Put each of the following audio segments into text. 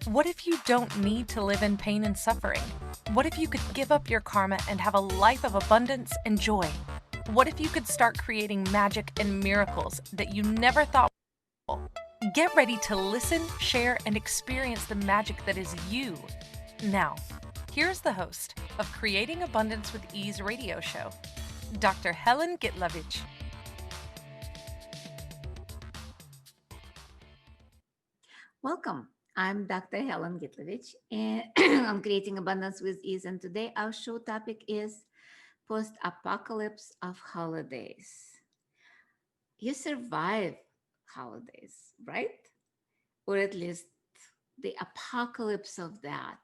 What if you don't need to live in pain and suffering? What if you could give up your karma and have a life of abundance and joy? What if you could start creating magic and miracles that you never thought possible? Get ready to listen, share, and experience the magic that is you. Now, here's the host of Creating Abundance with Ease radio show, Dr. Helen Gitlevich. Welcome. I'm Dr. Helen Gitlevich, and I'm creating abundance with ease. And today our show topic is post-apocalypse of holidays. You survive holidays, right? Or at least the apocalypse of that.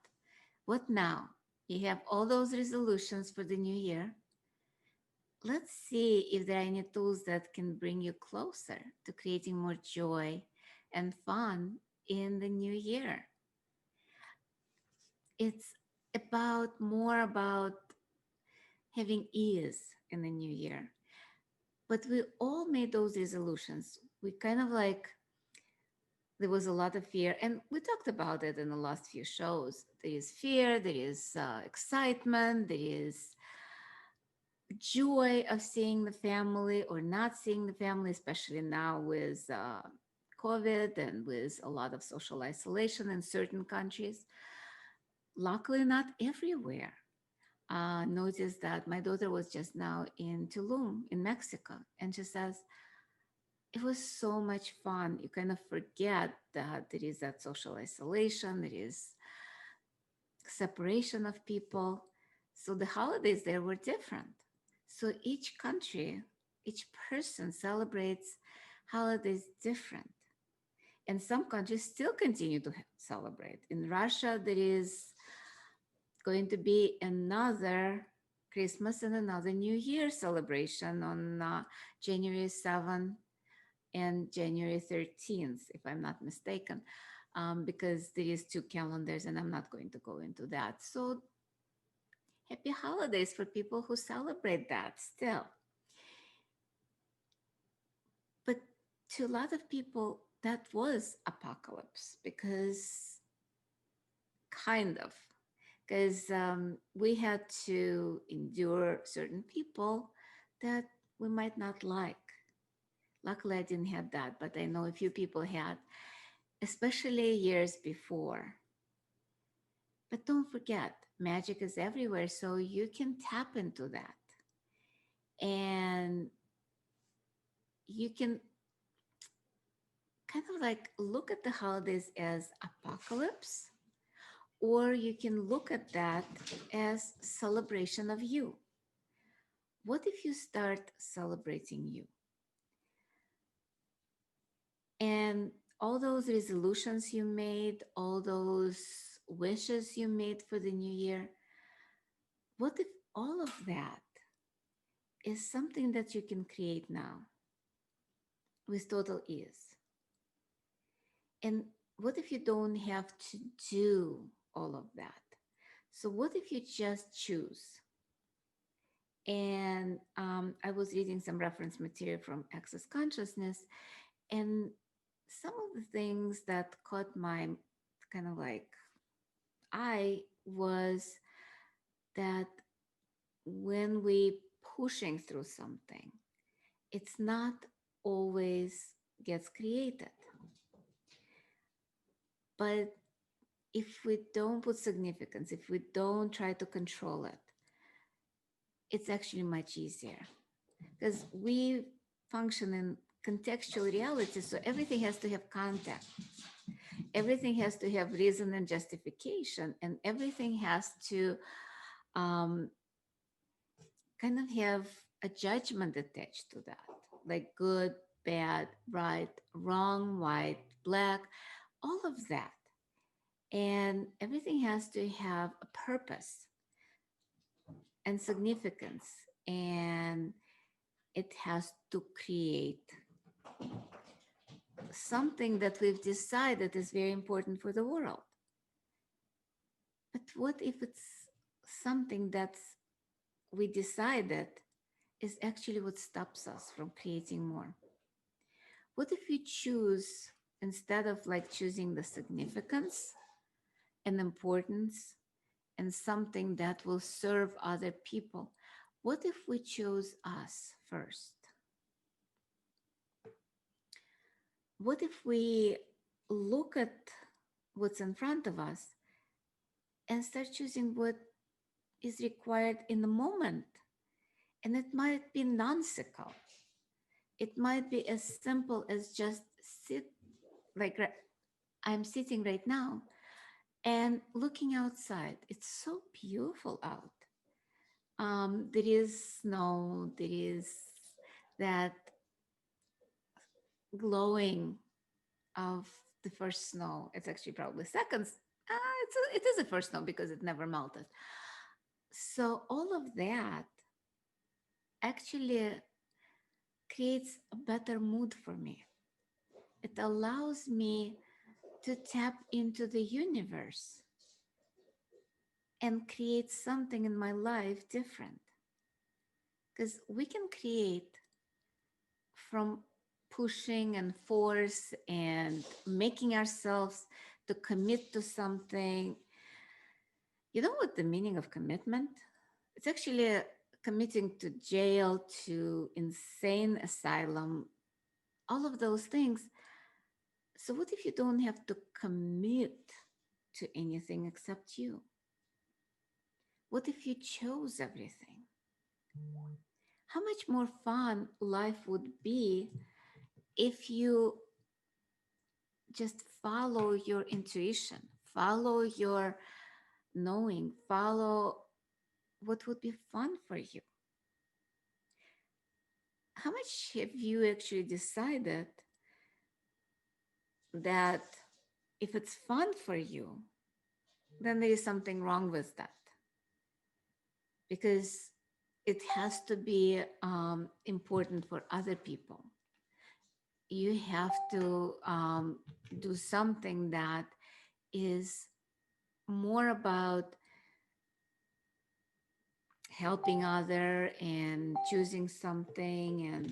What now? You have all those resolutions for the new year. Let's see if there are any tools that can bring you closer to creating more joy and fun in the new year. It's about more about having ease in the new year. But we all made those resolutions. We kind of like, there was a lot of fear, and we talked about it in the last few shows. There is fear, there is excitement, there is joy of seeing the family or not seeing the family, especially now with COVID and with a lot of social isolation in certain countries. Luckily, not everywhere. Noticed that my daughter was just now in Tulum in Mexico, and she says it was so much fun. You kind of forget that there is that social isolation, there is separation of people. So the holidays there were different. So each country, each person celebrates holidays different. And some countries still continue to celebrate. In Russia, there is going to be another Christmas and another New Year celebration on January 7th and January 13th, if I'm not mistaken, because there is two calendars and I'm not going to go into that. So happy holidays for people who celebrate that still. But to a lot of people, that was apocalypse because kind of because we had to endure certain people that we might not like. Luckily, I didn't have that, but I know a few people had, especially years before. But don't forget, magic is everywhere, so you can tap into that. And you can kind of like look at the holidays as apocalypse, or you can look at that as celebration of you. What if you start celebrating you? And all those resolutions you made, all those wishes you made for the new year, what if all of that is something that you can create now with total ease? And what if you don't have to do all of that? So, what if you just choose? And I was reading some reference material from Access Consciousness, and some of the things that caught my kind of like eye was that when we pushing through something, it's not always gets created. But if we don't put significance, if we don't try to control it, it's actually much easier because we function in contextual reality. So everything has to have context. Everything has to have reason and justification, and everything has to um, kind of have a judgment attached to that, like good, bad, right, wrong, white, black, all of that. And everything has to have a purpose and significance, and it has to create something that we've decided is very important for the world. But what if it's something that we decided is actually what stops us from creating more? What if you choose, instead of like choosing the significance, and importance and something that will serve other people. What if we chose us first? What if we look at what's in front of us and start choosing what is required in the moment? And it might be nonsensical. It might be as simple as just sit, like I'm sitting right now and looking outside. It's so beautiful out. There is snow, there is that glowing of the first snow. It's actually probably seconds. It is the first snow because it never melted. So all of that actually creates a better mood for me. It allows me to tap into the universe and create something in my life different. Because we can create from pushing and force and making ourselves to commit to something. You know what the meaning of commitment? It's actually committing to jail, to insane asylum, all of those things. So what if you don't have to commit to anything except you? What if you chose everything? How much more fun life would be if you just follow your intuition, follow your knowing, follow what would be fun for you. How much have you actually decided that if it's fun for you, then there is something wrong with that? Because it has to be important for other people. You have to do something that is more about helping other and choosing something,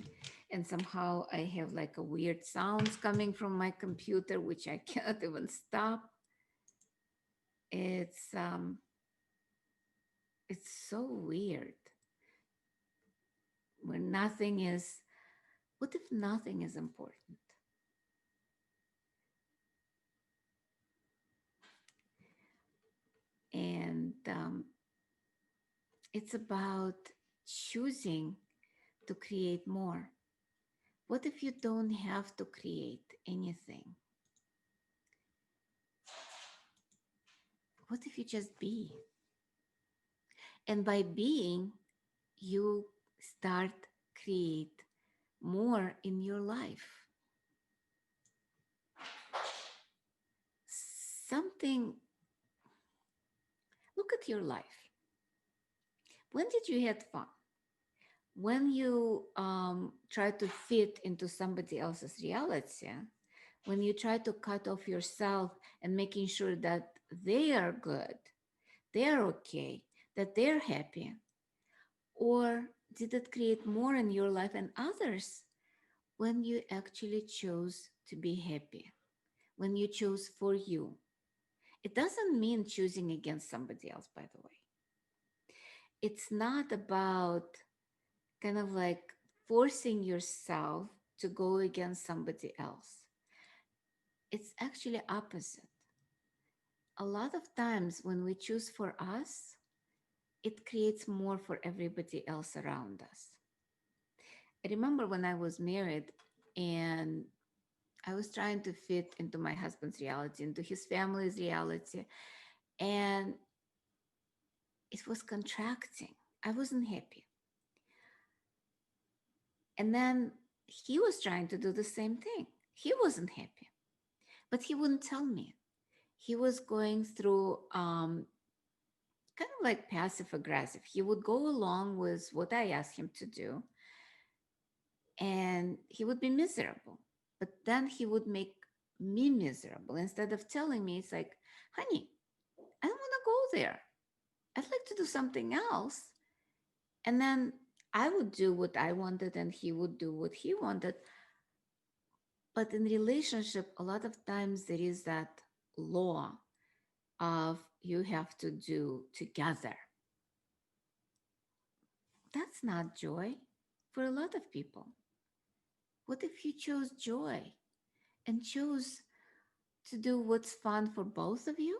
and somehow I have like a weird sounds coming from my computer which I can't even stop. It's so weird when nothing is. What if nothing is important? And it's about choosing to create more. What if you don't have to create anything? What if you just be? And by being, you start create more in your life. Something, look at your life. When did you have fun? When you try to fit into somebody else's reality, when you try to cut off yourself and making sure that they are good, they're okay, that they're happy? Or did it create more in your life and others when you actually chose to be happy, when you chose for you? It doesn't mean choosing against somebody else, by the way. It's not about kind of like forcing yourself to go against somebody else. It's actually opposite. A lot of times when we choose for us, it creates more for everybody else around us. I remember when I was married and I was trying to fit into my husband's reality, into his family's reality, and it was contracting. I wasn't happy. And then he was trying to do the same thing. He wasn't happy, but he wouldn't tell me. He was going through kind of like passive aggressive. He would go along with what I asked him to do, and he would be miserable. But then he would make me miserable. Instead of telling me, it's like, honey, I don't want to go there. I'd like to do something else. And then I would do what I wanted and he would do what he wanted. But in relationship, a lot of times there is that law of you have to do together. That's not joy for a lot of people. What if you chose joy and chose to do what's fun for both of you,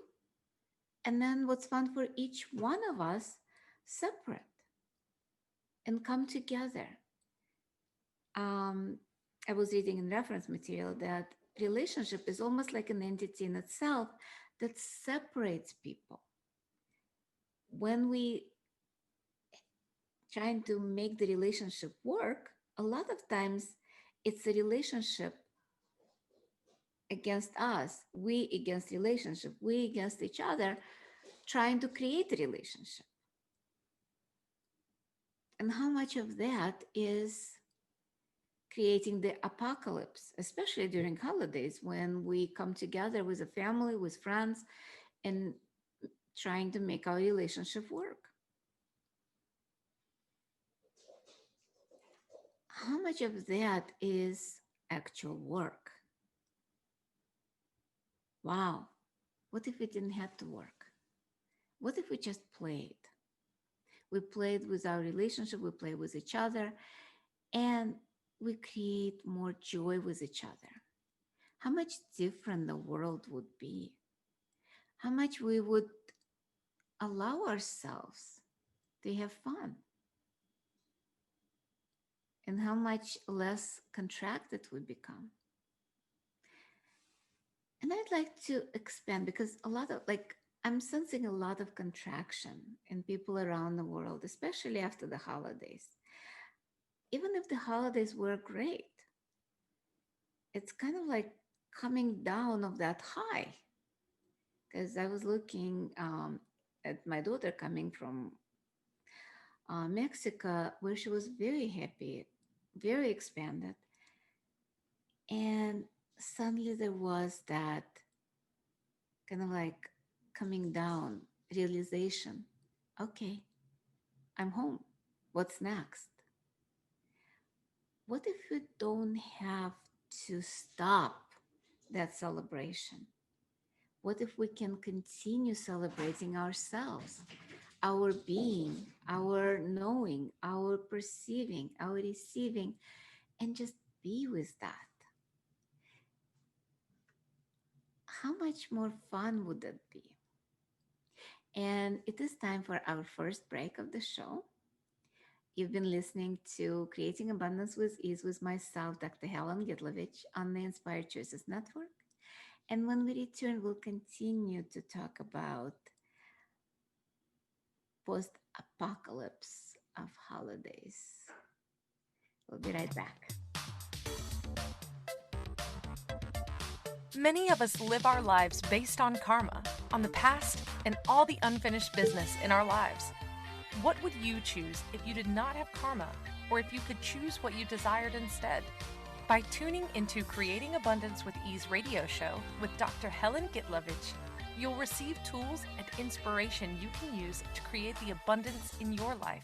and then what's fun for each one of us separate and come together? um, I was reading in reference material that relationship is almost like an entity in itself that separates people. When we trying to make the relationship work, a lot of times it's a relationship against us, we against relationship, we against each other, trying to create a relationship. And how much of that is creating the apocalypse, especially during holidays when we come together with a family, with friends, and trying to make our relationship work. How much of that is actual work? Wow. What if it didn't have to work? What if we just played? We played with our relationship, we play with each other, and we create more joy with each other. How much different the world would be? How much we would allow ourselves to have fun, and how much less contracted we become. And I'd like to expand because a lot of I'm sensing a lot of contraction in people around the world, especially after the holidays. Even if the holidays were great, it's kind of like coming down of that high. Because I was looking at my daughter coming from Mexico, where she was very happy, very expanded. And suddenly there was that kind of like coming down realization. Okay, I'm home. What's next? What if we don't have to stop that celebration? What if we can continue celebrating ourselves, our being, our knowing, our perceiving, our receiving, and just be with that? How much more fun would that be? And it is time for our first break of the show. You've been listening to Creating Abundance with Ease with myself, Dr. Helen Gitlevich, on the Inspired Choices Network. And when we return, we'll continue to talk about post-apocalypse of holidays. We'll be right back. Many of us live our lives based on karma, on the past, and all the unfinished business in our lives. What would you choose if you did not have karma, or if you could choose what you desired instead? By tuning into Creating Abundance with Ease radio show with Dr. Helen Gitlevich, you'll receive tools and inspiration you can use to create the abundance in your life.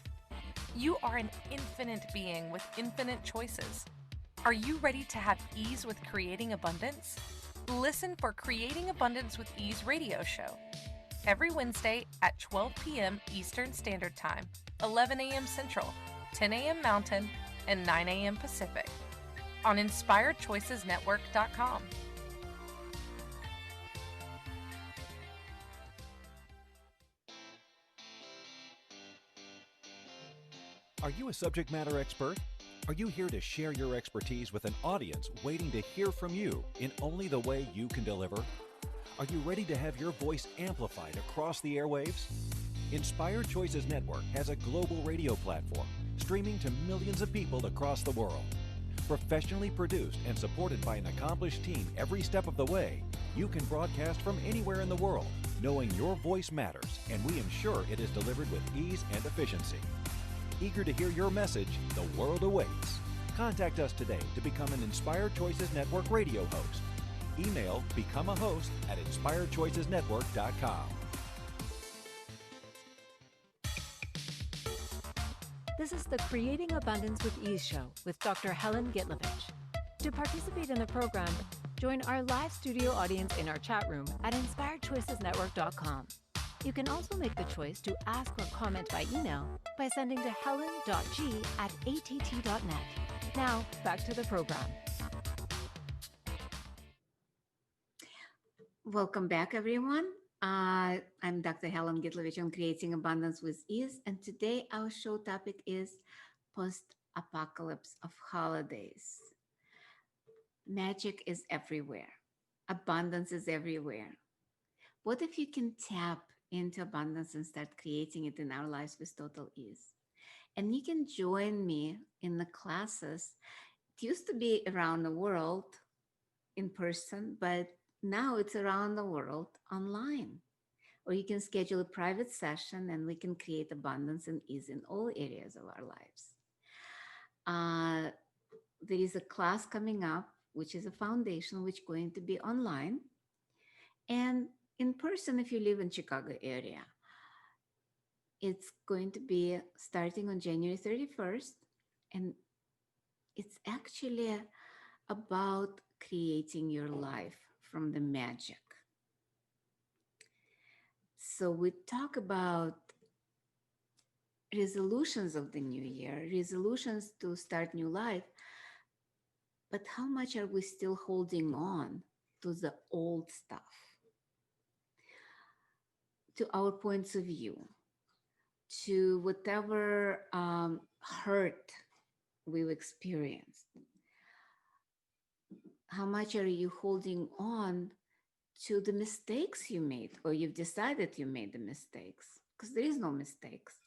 You are an infinite being with infinite choices. Are you ready to have ease with creating abundance? Listen for Creating Abundance with Ease radio show every Wednesday at 12 p.m. Eastern Standard Time, 11 a.m. Central, 10 a.m. Mountain, and 9 a.m. Pacific on InspiredChoicesNetwork.com. Are you a subject matter expert? Are you here to share your expertise with an audience waiting to hear from you in only the way you can deliver? Are you ready to have your voice amplified across the airwaves? Inspired Choices Network has a global radio platform streaming to millions of people across the world. Professionally produced and supported by an accomplished team every step of the way, you can broadcast from anywhere in the world, knowing your voice matters, and we ensure it is delivered with ease and efficiency. Eager to hear your message, the world awaits. Contact us today to become an Inspired Choices Network radio host. Email become a host at inspiredchoicesnetwork.com. This is the Creating Abundance with Ease show with Dr. Helen Gitlevich. To participate in the program, Join our live studio audience in our chat room at inspiredchoicesnetwork.com. You can also make the choice to ask or comment by email by sending to helen.g@att.net. Now, back to the program. Welcome back, everyone. I'm Dr. Helen Gitlevich on Creating Abundance with Ease, and today our show topic is post-apocalypse of holidays. Magic is everywhere. Abundance is everywhere. What if you can tap into abundance and start creating it in our lives with total ease? And you can join me in the classes. It used to be around the world in person, but now it's around the world online. Or you can schedule a private session and we can create abundance and ease in all areas of our lives. There is a class coming up, which is a foundation, which is going to be online and in person if you live in Chicago area. It's going to be starting on January 31st, and it's actually about creating your life from the magic. So we talk about resolutions of the new year, resolutions to start new life, but how much are we still holding on to the old stuff, to our points of view, to whatever hurt we've experienced? How much are you holding on to the mistakes you made, or you've decided you made the mistakes? Because there is no mistakes.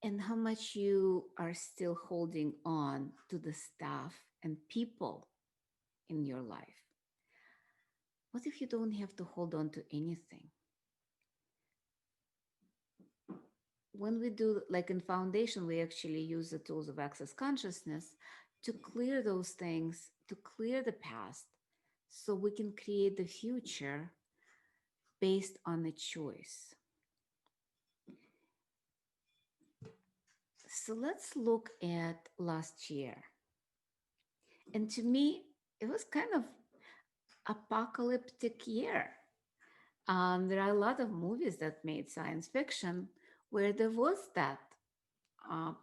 And how much you are still holding on to the stuff and people in your life? What if you don't have to hold on to anything? When we do, like in foundation, we actually use the tools of access consciousness to clear those things, to clear the past, so we can create the future based on a choice. So let's look at last year. And to me, it was kind of apocalyptic year. There are a lot of movies that made science fiction where there was that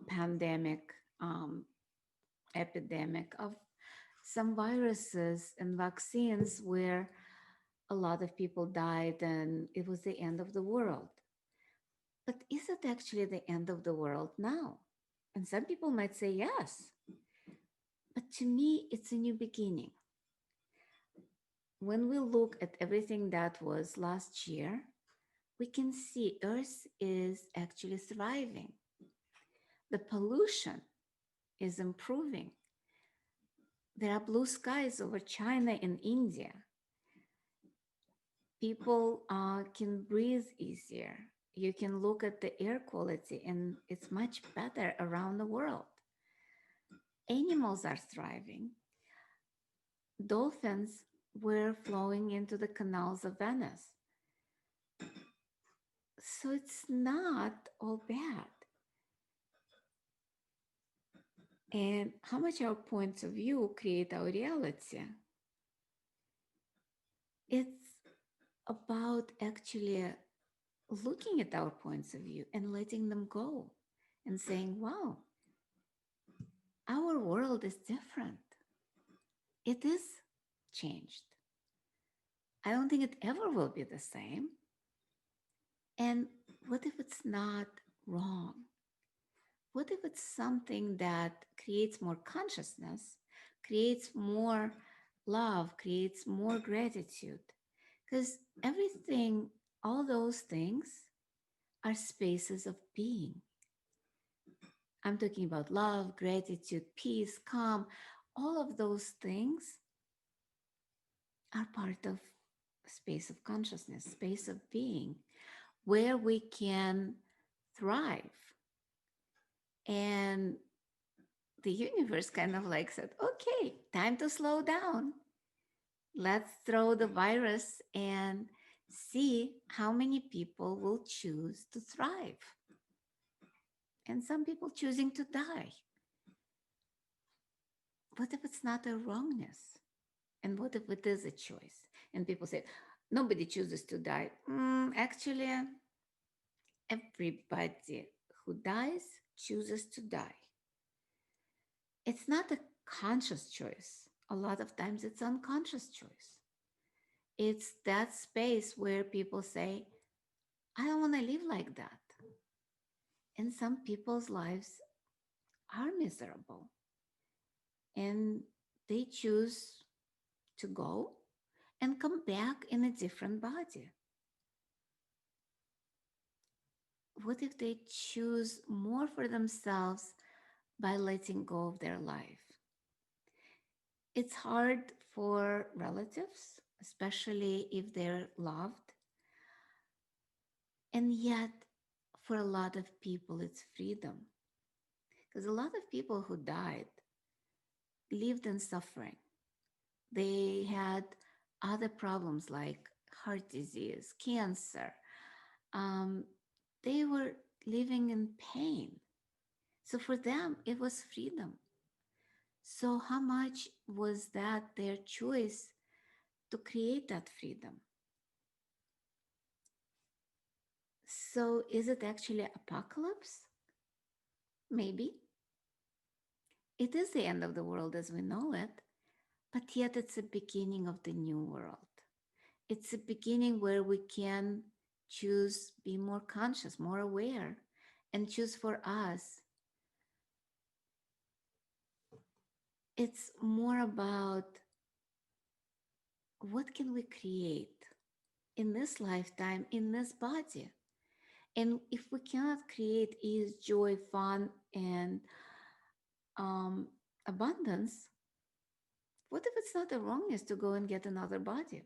pandemic, epidemic of some viruses and vaccines where a lot of people died and it was the end of the world. But is it actually the end of the world now? And some people might say yes. But to me, it's a new beginning. When we look at everything that was last year, we can see Earth is actually thriving. The pollution is improving. There are blue skies over China and India. People can breathe easier. You can look at the air quality and it's much better around the world. Animals are thriving. Dolphins were flowing into the canals of Venice. So it's not all bad. And how much our points of view create our reality? It's about actually looking at our points of view and letting them go and saying, wow, our world is different. It is changed. I don't think it ever will be the same. And what if it's not wrong? What if it's something that creates more consciousness, creates more love, creates more gratitude? Because everything, all those things are spaces of being. I'm talking about love, gratitude, peace, calm. All of those things are part of a space of consciousness, space of being, where we can thrive. And the universe kind of like said, okay, time to slow down. Let's throw the virus and see how many people will choose to thrive. And some people choosing to die. What if it's not a wrongness? And what if it is a choice? And people say, nobody chooses to die. Actually, everybody who dies chooses to die. It's not a conscious choice. A lot of times it's unconscious choice. It's that space where people say, I don't want to live like that. And some people's lives are miserable and they choose to go and come back in a different body. What if they choose more for themselves by letting go of their life? It's hard for relatives, especially if they're loved. And yet, for a lot of people, it's freedom. Because a lot of people who died lived in suffering. They had other problems like heart disease, cancer. Um, they were living in pain. So for them, it was freedom. So, how much was that their choice to create that freedom? So, is it actually apocalypse? Maybe. It is the end of the world as we know it, but yet it's the beginning of the new world. It's a beginning where we can choose, be more conscious, more aware, and choose for us. It's more about what can we create in this lifetime, in this body. And if we cannot create ease, joy, fun, and um, abundance, what if it's not the wrongness to go and get another body,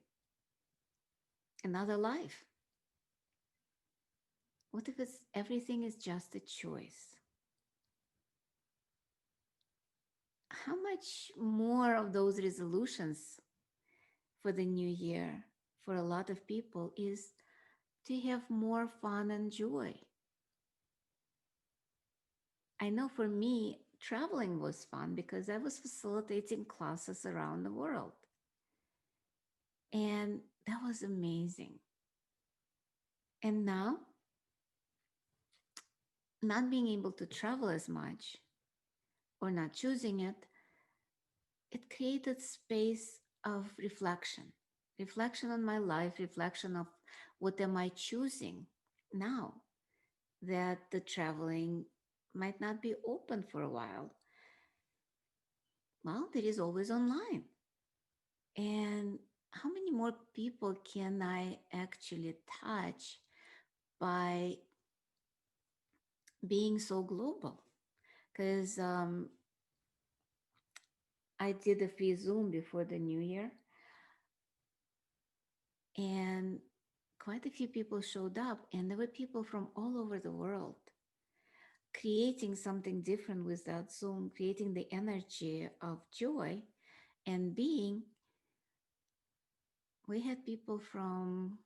another life? What if it's everything is just a choice? How much more of those resolutions for the new year for a lot of people is to have more fun and joy? I know for me, traveling was fun because I was facilitating classes around the world. And that was amazing. And now, not being able to travel as much or not choosing it, it created space of reflection on my life, reflection of what am I choosing now that the traveling might not be open for a while. Well, there is always online. And how many more people can I actually touch by being so global? Because I did a free Zoom before the new year, and quite a few people showed up, and there were people from all over the world creating something different with that Zoom, creating the energy of joy and being. We had people from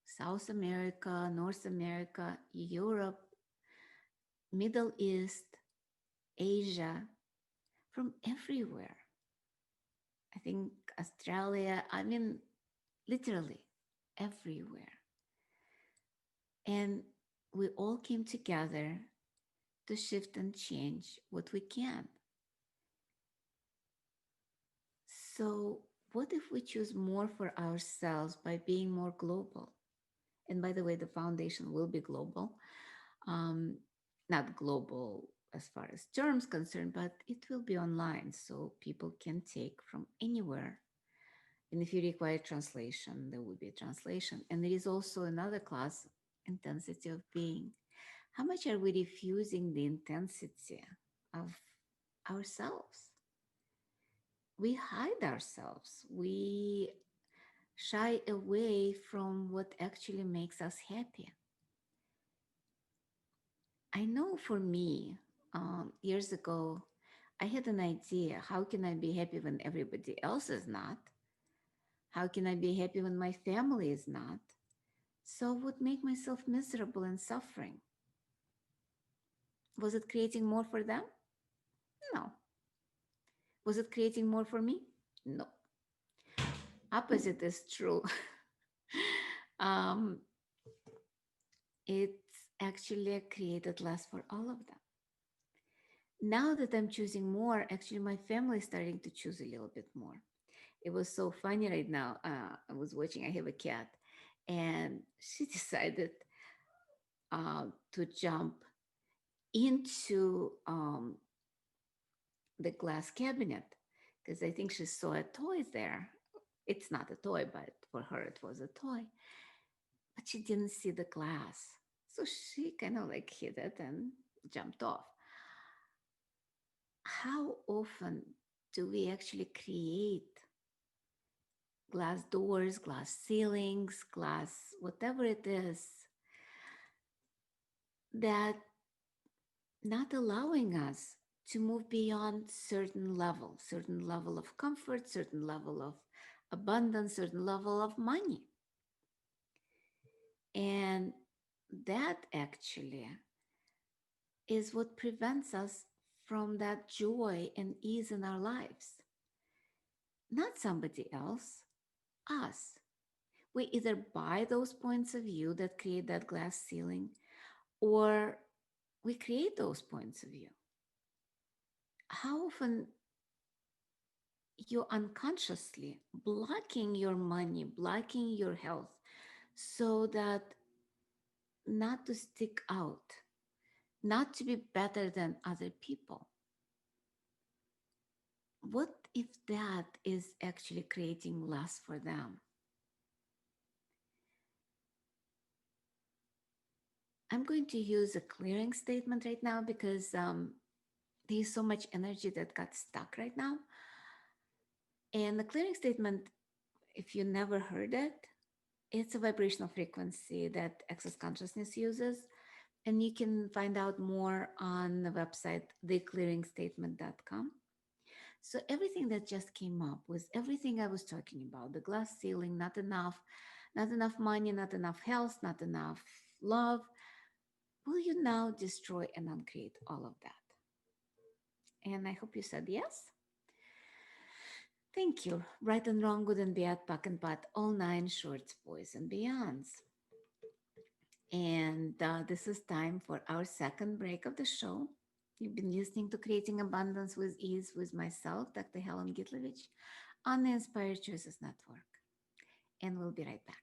South America, North America, Europe, Middle East, Asia, from everywhere. I think Australia, I mean, literally everywhere. And we all came together to shift and change what we can. So, what if we choose more for ourselves by being more global? And by the way, the foundation will be global, um, not global as far as terms concerned, but it will be online so people can take from anywhere. And if you require translation, there will be a translation. And there is also another class, intensity of being. How much are we refusing the intensity of ourselves? We hide ourselves. We shy away from what actually makes us happy. I know for me, years ago, I had an idea, how can I be happy when everybody else is not? How can I be happy when my family is not? So I would make myself miserable and suffering. Was it creating more for them? No. Was it creating more for me? No. opposite is true. um, it's actually created less for all of them. Now that I'm choosing more, actually, my family is starting to choose a little bit more. It was so funny right now. I was watching, I have a cat, and she decided to jump into the glass cabinet because I think she saw a toy there. It's not a toy, but for her it was a toy. But she didn't see the glass. So she kind of like hit it and jumped off. How often do we actually create glass doors, glass ceilings, glass, whatever it is, that not allowing us to move beyond certain level of comfort, certain level of abundance, certain level of money. And that actually is what prevents us from that joy and ease in our lives. Not somebody else, us. We either buy those points of view that create that glass ceiling, or we create those points of view. How often you unconsciously blocking your money, blocking your health, so that not to stick out, not to be better than other people. What if that is actually creating less for them? I'm going to use a clearing statement right now because there's so much energy that got stuck right now. And the clearing statement, if you never heard it, it's a vibrational frequency that Access Consciousness uses. And you can find out more on the website, theclearingstatement.com. So everything that just came up was everything I was talking about, the glass ceiling, not enough money, not enough health, not enough love. Will you now destroy and uncreate all of that? And I hope you said yes. Thank you. Right and wrong, good and bad, pack and pat, all nine shorts, boys and beyonds. And this is time for our second break of the show. You've been listening to Creating Abundance with Ease with myself, Dr. Helen Gitlevich, on the Inspired Choices Network. And we'll be right back.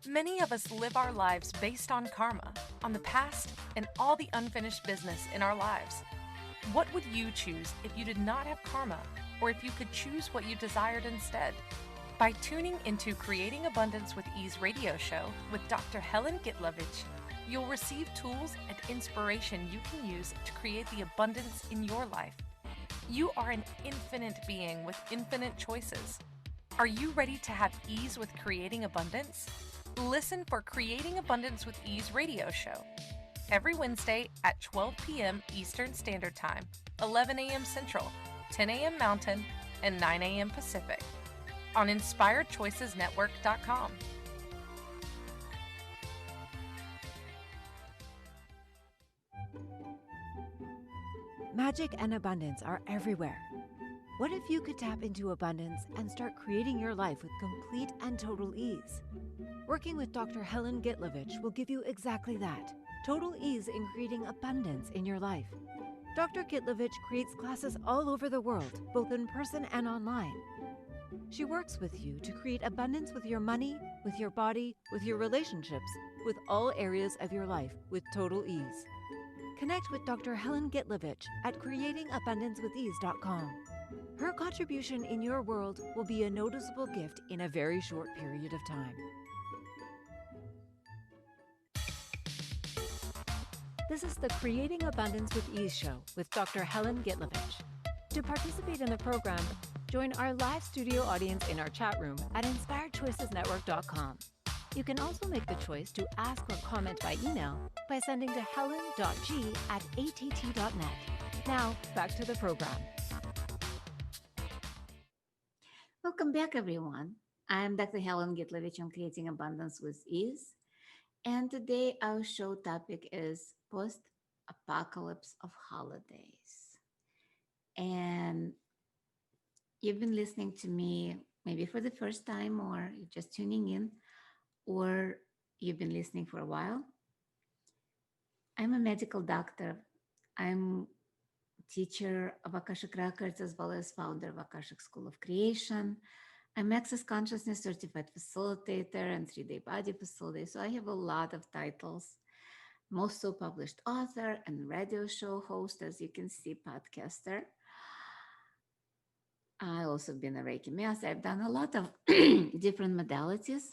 Many of us live our lives based on karma, on the past, and all the unfinished business in our lives. What would you choose if you did not have karma, or if you could choose what you desired instead? By tuning into Creating Abundance with Ease radio show with Dr. Helen Gitlevich, you'll receive tools and inspiration you can use to create the abundance in your life. You are an infinite being with infinite choices. Are you ready to have ease with creating abundance? Listen for Creating Abundance with Ease radio show every Wednesday at 12 p.m. Eastern Standard Time, 11 a.m. Central, 10 a.m. Mountain, and 9 a.m. Pacific on InspiredChoicesNetwork.com. Magic and abundance are everywhere. What if you could tap into abundance and start creating your life with complete and total ease? Working with Dr. Helen Gitlevich will give you exactly that, total ease in creating abundance in your life. Dr. Gitlevich creates classes all over the world, both in person and online. She works with you to create abundance with your money, with your body, with your relationships, with all areas of your life with total ease. Connect with Dr. Helen Gitlevich at creatingabundancewithease.com. Her contribution in your world will be a noticeable gift in a very short period of time. This is the Creating Abundance with Ease show with Dr. Helen Gitlevich. To participate in the program, join our live studio audience in our chat room at InspiredChoicesNetwork.com. You can also make the choice to ask or comment by email by sending to helen.g@att.net. Now, back to the program. Welcome back, everyone. I'm Dr. Helen Gitlevich on Creating Abundance with Ease. And today our show topic is post-apocalypse of holidays. And you've been listening to me maybe for the first time, or you're just tuning in, or you've been listening for a while. I'm a medical doctor. I'm teacher of Akashic Records as well as founder of Akashic School of Creation. I'm Access Consciousness Certified Facilitator and 3-day body facilitator. So I have a lot of titles. I'm also published author and radio show host, as you can see, podcaster. I also been a Reiki Master. I've done a lot of different modalities,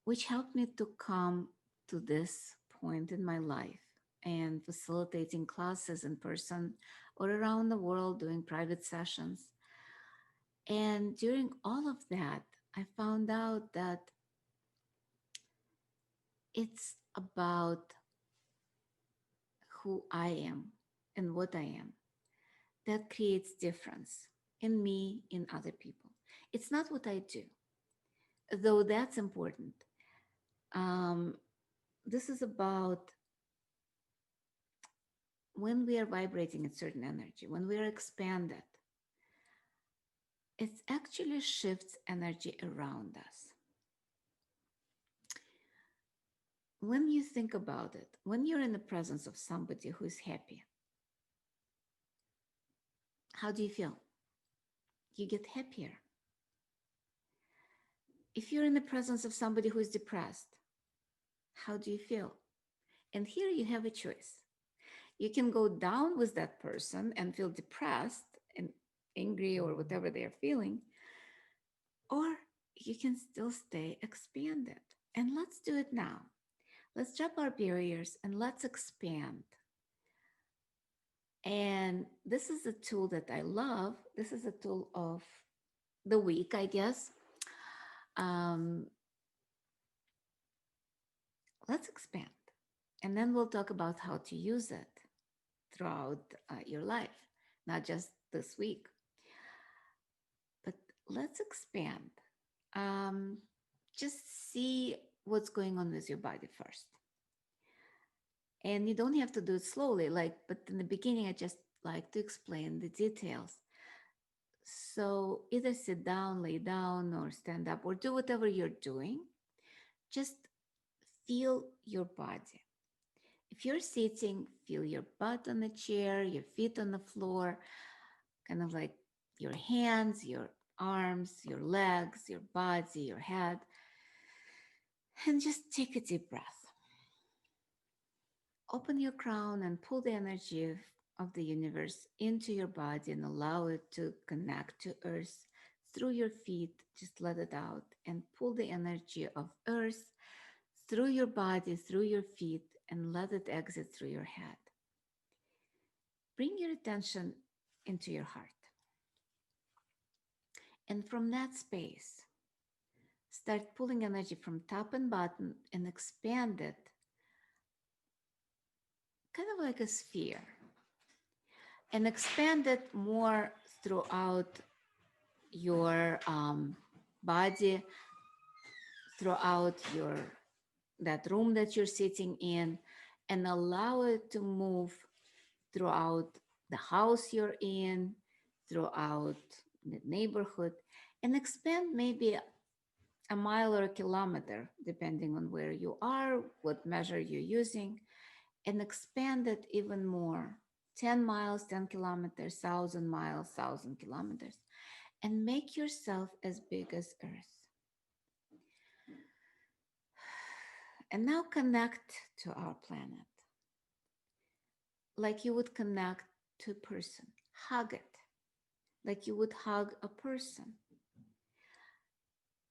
which helped me to come to this point in my life and facilitating classes in person or around the world doing private sessions. And during all of that, I found out that it's about who I am and what I am that creates difference in me, in other people. It's not what I do, though that's important. Um, this is about when we are vibrating at certain energy, when we are expanded, it actually shifts energy around us. When you think about it, when you're in the presence of somebody who is happy, how do you feel? You get happier. If you're in the presence of somebody who is depressed, how do you feel? And here you have a choice. You can go down with that person and feel depressed and angry or whatever they are feeling, or you can still stay expanded. And let's do it now. Let's drop our barriers and let's expand. And this is a tool that I love. This is a tool of the week, I guess. Um, let's expand. And then we'll talk about how to use it throughout your life, not just this week. But let's expand. Just see what's going on with your body first. And you don't have to do it slowly, but in the beginning, I just like to explain the details. So either sit down, lay down, or stand up, or do whatever you're doing. Just feel your body. If you're sitting, feel your butt on the chair, your feet on the floor, kind of like your hands, your arms, your legs, your body, your head. And just take a deep breath. Open your crown and pull the energy of the universe into your body and allow it to connect to earth through your feet. Just let it out and pull the energy of earth through your body, through your feet, and let it exit through your head. Bring your attention into your heart. And from that space, start pulling energy from top and bottom and expand it, kind of like a sphere. And expand it more throughout your body, throughout that room that you're sitting in, and allow it to move throughout the house you're in, throughout the neighborhood, and expand maybe a mile or a kilometer, depending on where you are, what measure you're using, and expand it even more. 10 miles, 10 kilometers, 1,000 miles, 1,000 kilometers, and make yourself as big as Earth. And now connect to our planet like you would connect to a person. Hug it like you would hug a person.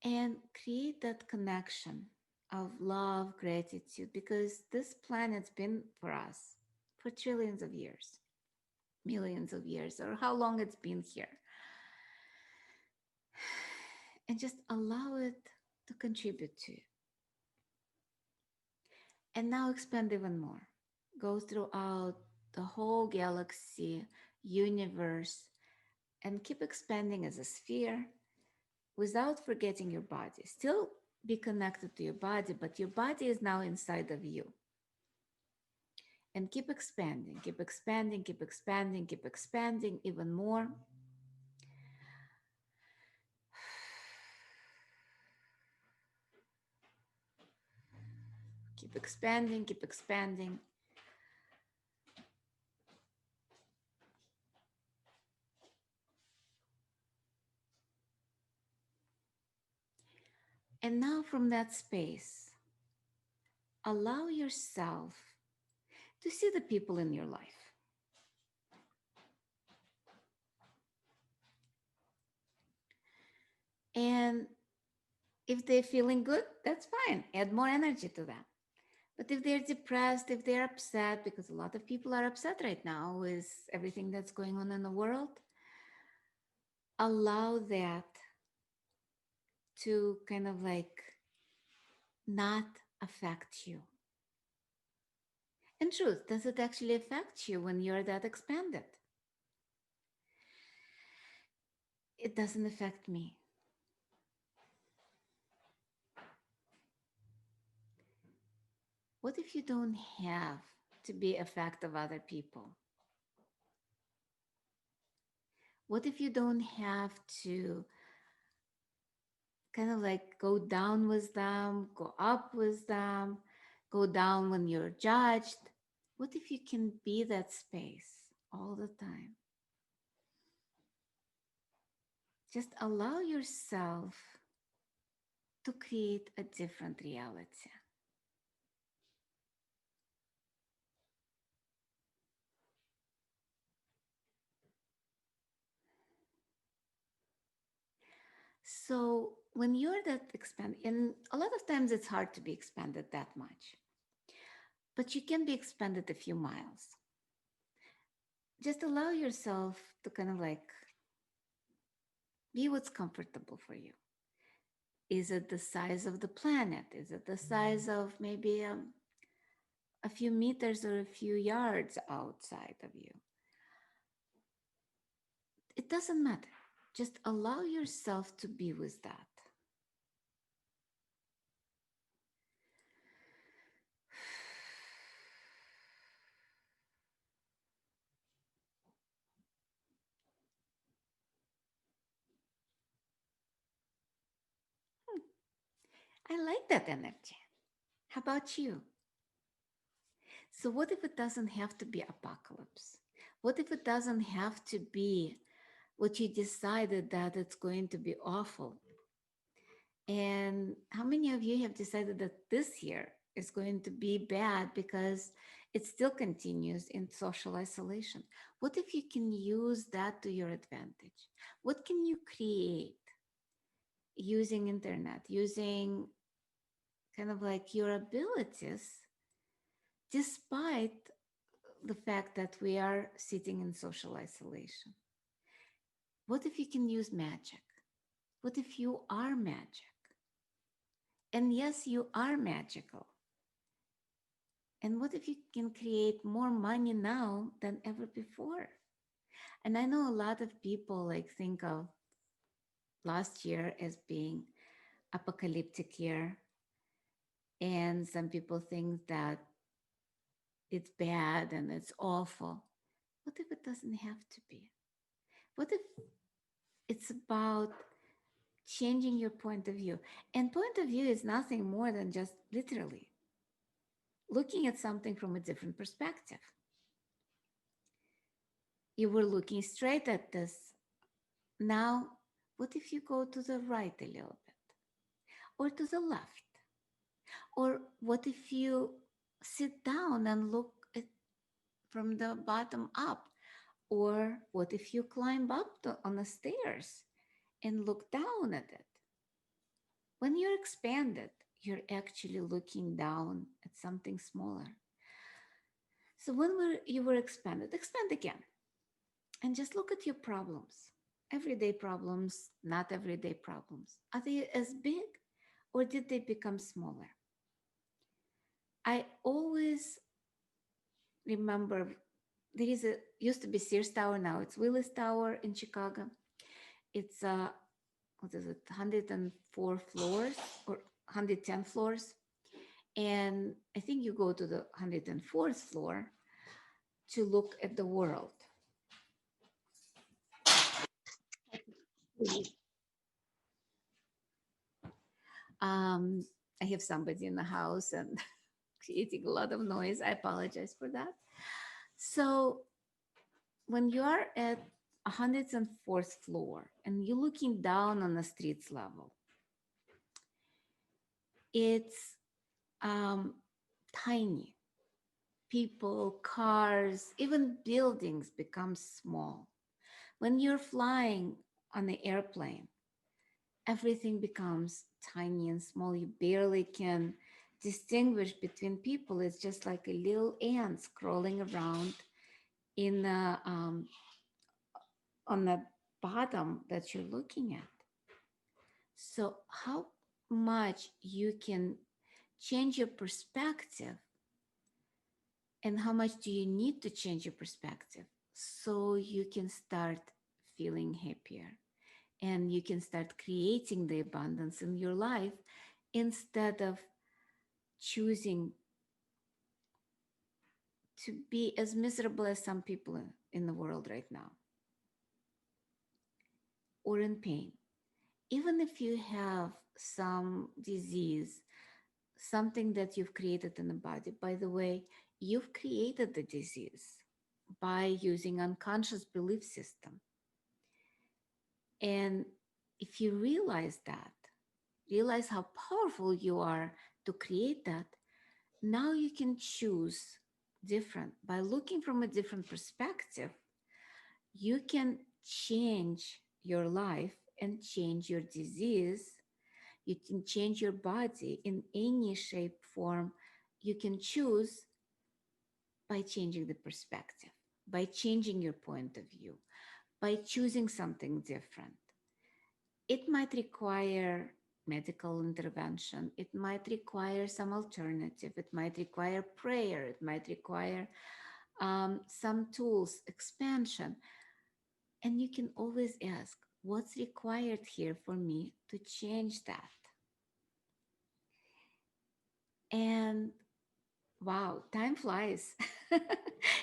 And create that connection of love, gratitude, because this planet's been for us for trillions of years, millions of years, or how long it's been here. And just allow it to contribute to you. And now expand even more. Go throughout the whole galaxy, universe, and keep expanding as a sphere without forgetting your body. Still be connected to your body, but your body is now inside of you. and keep expanding, keep expanding, keep expanding, keep expanding even more. Keep expanding, keep expanding. And now from that space, allow yourself to see the people in your life. And if they're feeling good, that's fine. Add more energy to that. But if they're depressed, if they're upset, because a lot of people are upset right now with everything that's going on in the world, allow that to kind of like not affect you. In truth, does it actually affect you when you're that expanded? It doesn't affect me. What if you don't have to be effect of other people? What if you don't have to kind of like go down with them, go up with them, go down when you're judged? What if you can be that space all the time? Just allow yourself to create a different reality. So when you're that expanded, and a lot of times it's hard to be expanded that much, but you can be expanded a few miles. Just allow yourself to kind of like be what's comfortable for you. Is it the size of the planet? Is it the size of maybe a few meters or a few yards outside of you? It doesn't matter. Just allow yourself to be with that. I like that energy. How about you? So, what if it doesn't have to be apocalypse? What if it doesn't have to be what you decided that it's going to be awful? And how many of you have decided that this year is going to be bad because it still continues in social isolation? What if you can use that to your advantage? What can you create using internet, using kind of like your abilities, despite the fact that we are sitting in social isolation? What if you can use magic? What if you are magic? And yes, you are magical. And what if you can create more money now than ever before? And I know a lot of people like think of last year as being apocalyptic year. And some people think that it's bad and it's awful. What if it doesn't have to be? What if it's about changing your point of view? And point of view is nothing more than just literally looking at something from a different perspective. You were looking straight at this. Now, what if you go to the right a little bit? Or to the left? Or what if you sit down and look at from the bottom up? Or what if you climb up on the stairs and look down at it? When you're expanded, you're actually looking down at something smaller. So when you were expanded, expand again. And just look at your problems. Everyday problems, not everyday problems. Are they as big or did they become smaller? I always remember there is a used to be Sears Tower, now it's Willis Tower in Chicago. It's what is it, 104 floors or 110 floors. And I think you go to the 104th floor to look at the world. Um, I have somebody in the house and creating a lot of noise. I apologize for that. So when you are at 104th floor and you're looking down on the streets level, it's tiny. People, cars, even buildings become small. When you're flying on the airplane, everything becomes tiny and small. You barely can distinguish between people. It's just like a little ant crawling around in the on the bottom that you're looking at. So how much you can change your perspective, and how much do you need to change your perspective so you can start feeling happier and you can start creating the abundance in your life instead of choosing to be as miserable as some people in the world right now, or in pain. Even if you have some disease, something that you've created in the body, by the way, you've created the disease by using unconscious belief system. And if you realize that, realize how powerful you are to create that, now you can choose different. By looking from a different perspective, you can change your life and change your disease. You can change your body in any shape, form you can choose by changing the perspective, by changing your point of view, by choosing something different. It might require medical intervention. It might require some alternative. It might require prayer. It might require some tools, expansion. And you can always ask, what's required here for me to change that? And wow, time flies.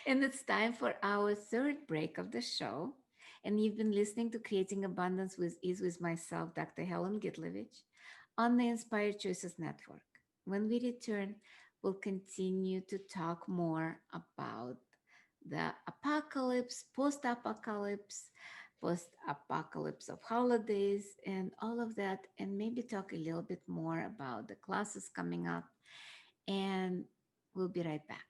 And it's time for our third break of the show. And you've been listening to Creating Abundance with Ease with myself, Dr. Helen Gitlevich, on the Inspired Choices Network. When we return, we'll continue to talk more about the apocalypse, post-apocalypse of holidays, and all of that, and maybe talk a little bit more about the classes coming up. And we'll be right back.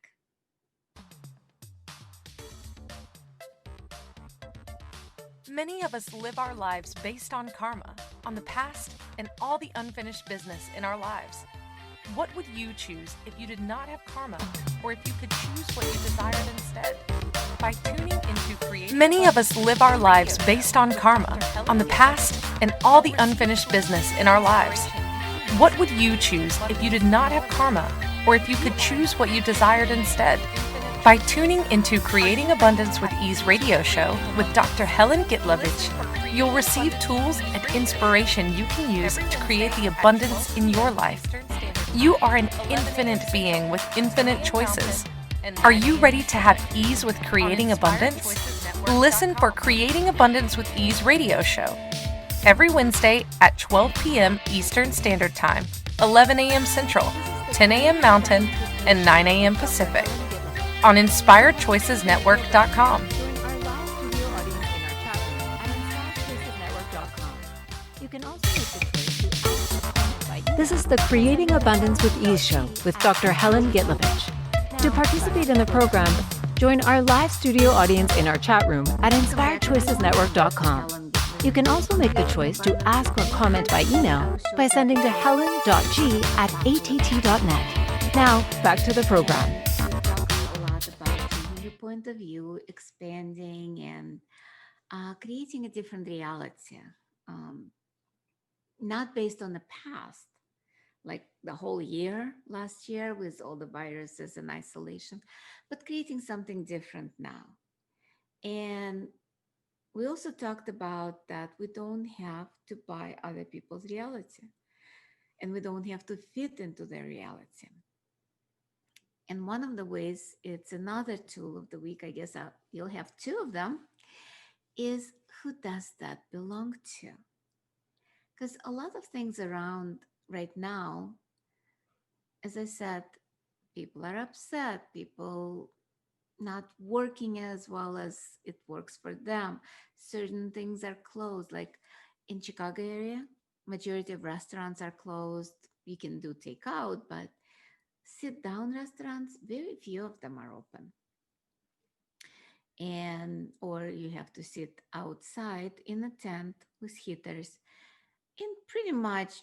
Many of us live our lives based on karma, on the past, and all the unfinished business in our lives. What would you choose if you did not have karma, or if you could choose what you desired instead? By tuning into creating. Many of us live our lives based on karma, on the past, and all the unfinished business in our lives. What would you choose if you did not have karma, or if you could choose what you desired instead? By tuning into Creating Abundance with Ease radio show with Dr. Helen Gitlevich, you'll receive tools and inspiration you can use to create the abundance in your life. You are an infinite being with infinite choices. Are you ready to have ease with creating abundance? Listen for Creating Abundance with Ease radio show every Wednesday at 12 p.m. Eastern Standard Time, 11 a.m. Central, 10 a.m. Mountain, and 9 a.m. Pacific on InspiredChoicesNetwork.com. Join our live studio audience in our chat room at InspiredChoicesNetwork.com. You can also make the choice to ask a comment by email. This is the Creating Abundance with Ease show with Dr. Helen Gitlevich. To participate in the program, join our live studio audience in our chat room at InspiredChoicesNetwork.com. You can also make the choice to ask or comment by email by sending to helen.g@att.net. Now, back to the program. A lot about changing your point of view, expanding, and creating a different reality, not based on the past, like the whole year last year with all the viruses and isolation, but creating something different now. And we also talked about that we don't have to buy other people's reality, and we don't have to fit into their reality. And one of the ways, it's another tool of the week, I guess you'll have two of them, is who does that belong to? Because a lot of things around right now, as I said, people are upset, people not working as well as it works for them. Certain things are closed, like in Chicago area, majority of restaurants are closed. You can do takeout, but sit down restaurants, very few of them are open. And or you have to sit outside in a tent with heaters in pretty much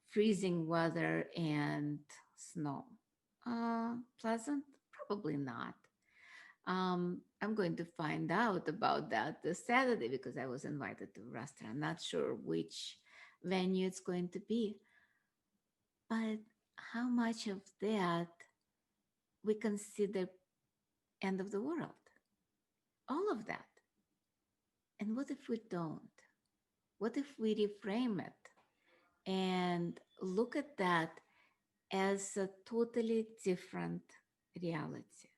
freezing weather and snow. Pleasant? Probably not. I'm going to find out about that this Saturday because I was invited to a restaurant. Not sure which venue it's going to be, but how much of that we consider end of the world? All of that. And what if we don't? What if we reframe it and look at that as a totally different reality?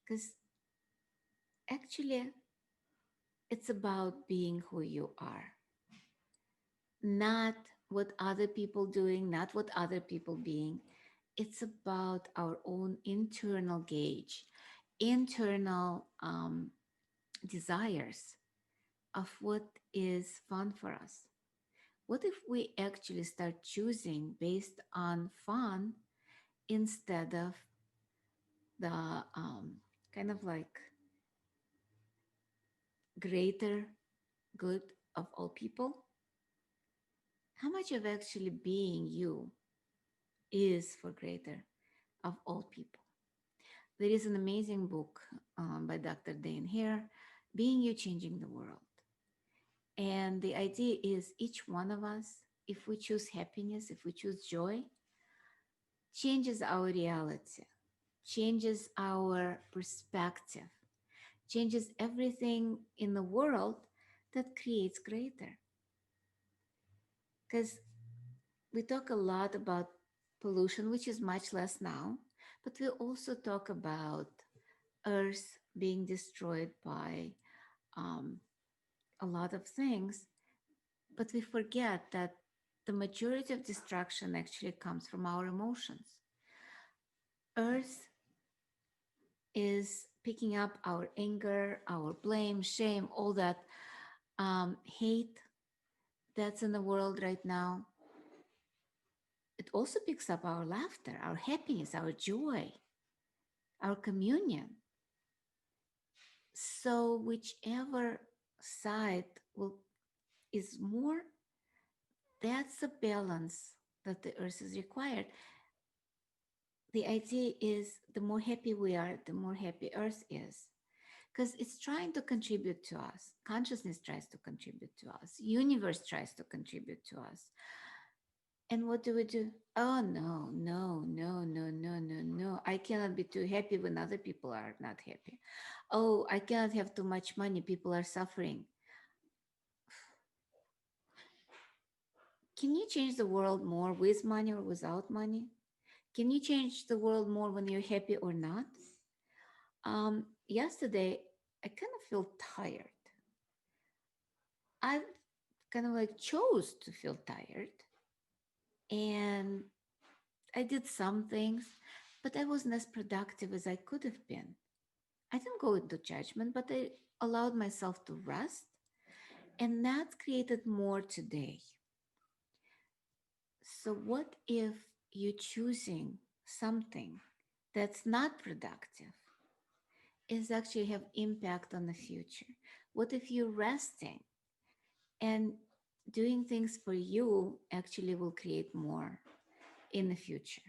Because actually, it's about being who you are, not what other people doing, not what other people being. It's about our own internal gauge, internal desires of what is fun for us. What if we actually start choosing based on fun instead of the kind of like greater good of all people? How much of actually being you is for greater of all people? There is an amazing book by Dr. Dane here, Being You Changing the World. And the idea is each one of us, if we choose happiness, if we choose joy, changes our reality, changes our perspective, changes everything in the world that creates greater. Because we talk a lot about pollution, which is much less now, but we also talk about Earth being destroyed by um, a lot of things, but we forget that the majority of destruction actually comes from our emotions. Earth is picking up our anger, our blame, shame, all that hate that's in the world right now. It also picks up our laughter, our happiness, our joy, our communion. So whichever side will is more, that's the balance that the earth is required. The idea is the more happy we are, the more happy earth is. Because it's trying to contribute to us. Consciousness tries to contribute to us. Universe tries to contribute to us. And what do we do? Oh, no, no, no, no, no, no, no. I cannot be too happy when other people are not happy. Oh, I cannot have too much money. People are suffering. Can you change the world more with money or without money? Can you change the world more when you're happy or not? Yesterday, I kind of feel tired. I kind of like chose to feel tired. And I did some things, but I wasn't as productive as I could have been. I didn't go into judgment, but I allowed myself to rest. And that created more today. So, what if you choosing something that's not productive is actually have impact on the future? What if you're resting and doing things for you actually will create more in the future?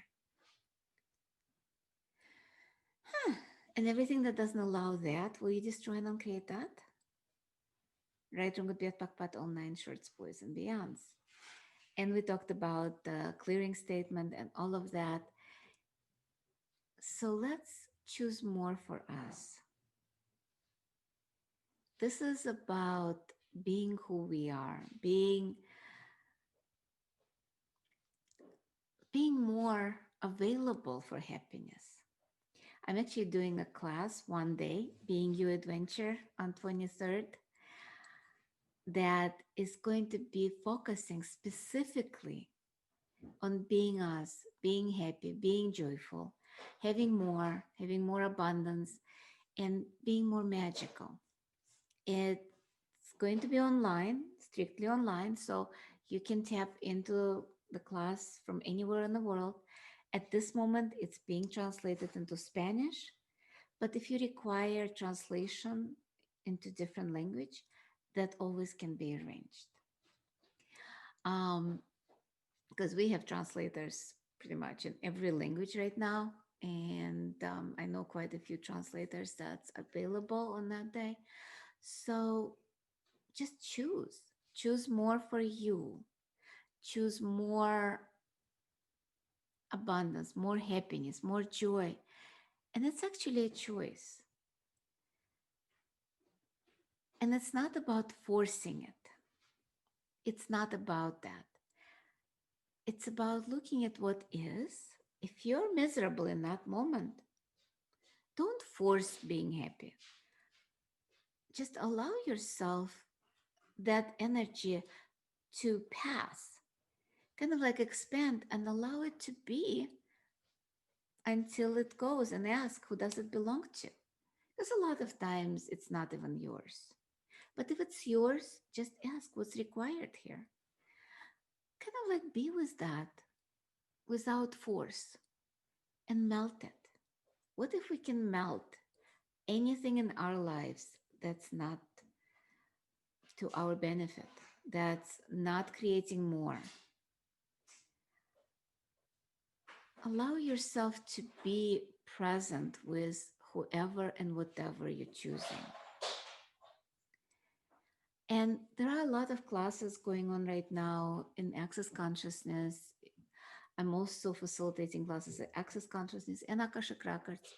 And everything that doesn't allow that, will you destroy and uncreate that? Right, wrong, good, bad, pakpat, all nine shorts, boys, and beyonds. And we talked about the clearing statement and all of that. So let's choose more for us. This is about being who we are, being more available for happiness. I'm actually doing a class one day, Being You Adventure, on 23rd, that is going to be focusing specifically on being us, being happy, being joyful, having more abundance, and being more magical. It's going to be online, strictly online, so you can tap into the class from anywhere in the world. At this moment, it's being translated into Spanish, but if you require translation into different language, that always can be arranged. Because we have translators pretty much in every language right now. And I know quite a few translators that's available on that day. So just choose more for you, choose more abundance, more happiness, more joy. And it's actually a choice. And it's not about forcing it. It's not about that. It's about looking at what is. If you're miserable in that moment, don't force being happy. Just allow yourself that energy to pass, kind of like expand and allow it to be until it goes, and ask, who does it belong to? Because a lot of times it's not even yours. But if it's yours, just ask what's required here. Kind of like be with that without force and melt it. What if we can melt anything in our lives that's not to our benefit, that's not creating more? Allow yourself to be present with whoever and whatever you're choosing. And there are a lot of classes going on right now in Access Consciousness. I'm also facilitating classes at Access Consciousness and Akashic Records.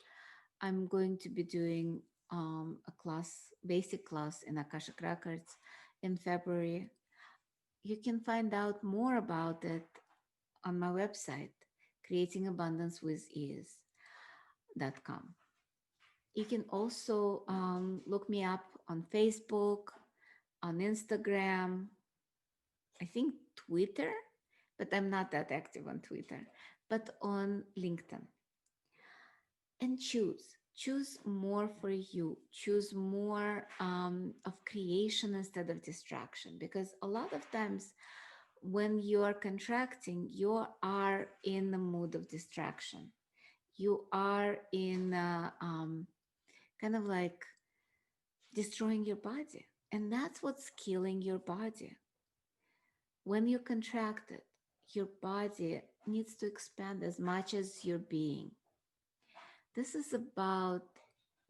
I'm going to be doing a class, basic class in Akashic Records in February. You can find out more about it on my website, creatingabundancewithease.com. You can also look me up on Facebook, on Instagram, I think Twitter, but I'm not that active on Twitter, but on LinkedIn. And choose more for you, choose more of creation instead of distraction, because a lot of times when you are contracting, you are in the mood of distraction. You are in kind of like destroying your body, and that's what's killing your body. When you contract it, your body needs to expand as much as your being. This is about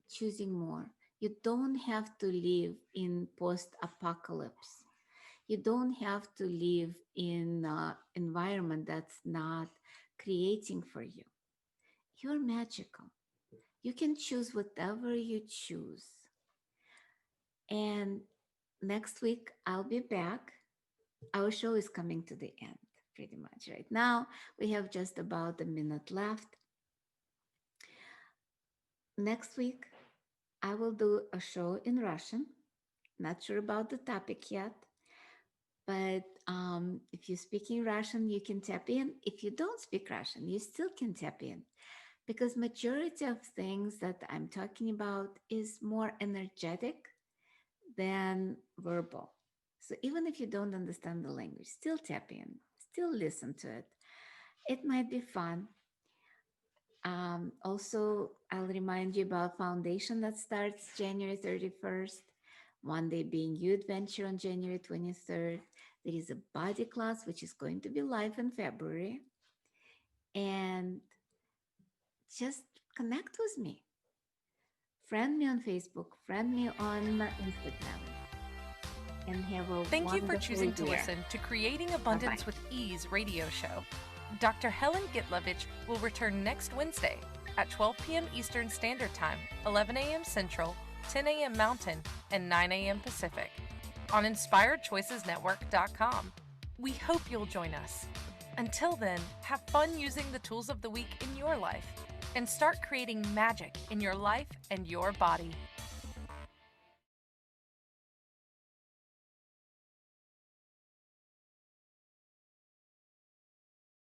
choosing more. You don't have to live in post-apocalypse. You don't have to live in an environment that's not creating for you. You're magical. You can choose whatever you choose. And next week, I'll be back. Our show is coming to the end pretty much right now. We have just about a minute left. Next week, I will do a show in Russian. Not sure about the topic yet, but if you're speaking Russian, you can tap in. If you don't speak Russian, you still can tap in, because majority of things that I'm talking about is more energetic than verbal. So even if you don't understand the language, still tap in, still listen to it. It might be fun. Also, I'll remind you about Foundation that starts January 31st, One Day Being You Adventure on January 23rd. There is a body class, which is going to be live in February. And just connect with me. Friend me on Facebook, friend me on Instagram. And have a Thank you for wonderful choosing to year. listen to Creating Abundance with Ease radio show. Dr. Helen Gitlevich will return next Wednesday at 12 p.m. Eastern Standard Time, 11 a.m. Central, 10 a.m. Mountain, and 9 a.m. Pacific on InspiredChoicesNetwork.com. We hope you'll join us. Until then, have fun using the tools of the week in your life. and start creating magic in your life and your body.